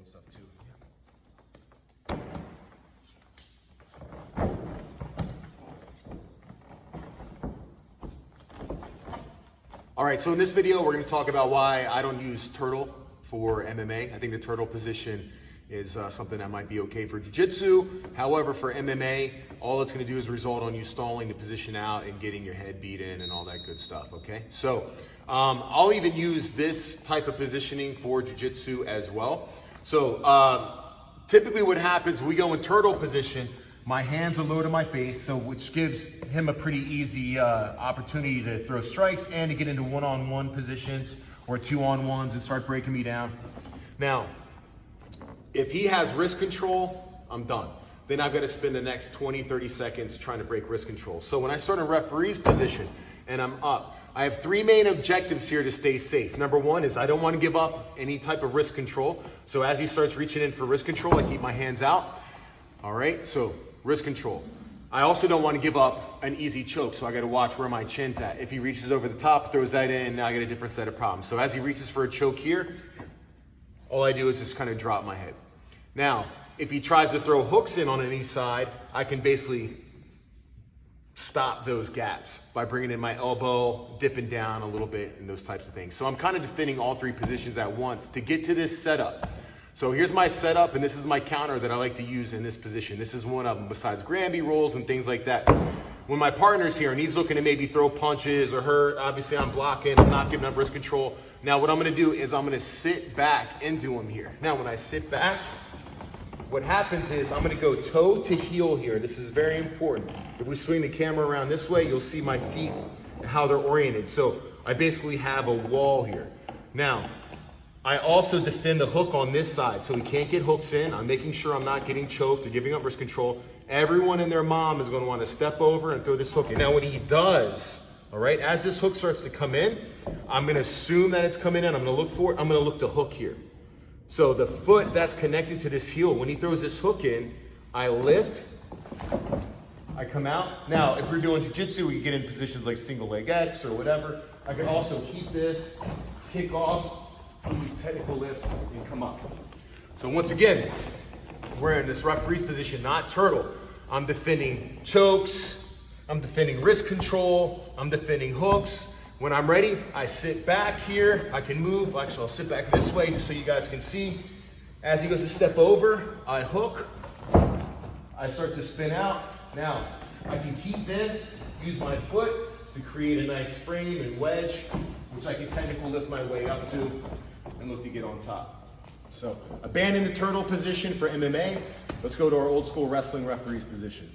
and stuff too. All right, so in this video, we're gonna talk about why I don't use turtle for MMA. I think the turtle position is something that might be okay for jiu-jitsu. However, for MMA, all it's gonna do is result on you stalling the position out and getting your head beat in and all that good stuff, okay? So I'll even use this type of positioning for jiu-jitsu as well. So typically what happens, we go in turtle position, my hands are low to my face, so which gives him a pretty easy opportunity to throw strikes and to get into one-on-one positions or two-on-ones and start breaking me down. Now, if he has wrist control, I'm done. Then I've got to spend the next 20, 30 seconds trying to break wrist control. So when I start in referee's position and I'm up, I have three main objectives here to stay safe. Number one is I don't want to give up any type of wrist control. So as he starts reaching in for wrist control, I keep my hands out. All right, so wrist control. I also don't want to give up an easy choke, so I got to watch where my chin's at. If he reaches over the top, throws that in, now I get a different set of problems. So as he reaches for a choke here, all I do is just kind of drop my head. Now, if he tries to throw hooks in on any side, I can basically stop those gaps by bringing in my elbow, dipping down a little bit, and those types of things. So I'm kind of defending all three positions at once to get to this setup. So here's my setup, and this is my counter that I like to use in this position. This is one of them, besides Granby rolls and things like that. When my partner's here and he's looking to maybe throw punches or hurt, obviously I'm blocking, I'm not giving up wrist control. Now what I'm gonna do is I'm gonna sit back into him here. Now when I sit back, what happens is I'm gonna go toe to heel here. This is very important. If we swing the camera around this way, you'll see my feet and how they're oriented. So I basically have a wall here. Now, I also defend the hook on this side, so he can't get hooks in. I'm making sure I'm not getting choked or giving up wrist control. Everyone and their mom is gonna wanna step over and throw this hook in. Now when he does, all right, as this hook starts to come in, I'm gonna assume that it's coming in, I'm gonna look for it, I'm gonna look to hook here. So the foot that's connected to this heel, when he throws this hook in, I lift, I come out. Now, if we're doing jiu-jitsu, we get in positions like single leg X or whatever. I can also keep this, kick off, do technical lift, and come up. So once again, we're in this referee's position, not turtle. I'm defending chokes, I'm defending wrist control, I'm defending hooks. When I'm ready, I sit back here. I can move. Actually, I'll sit back this way just so you guys can see. As he goes to step over, I hook. I start to spin out. Now, I can keep this, use my foot to create a nice frame and wedge, which I can technical lift my way up to and look to get on top. So, abandon the turtle position for MMA. Let's go to our old school wrestling referee's position.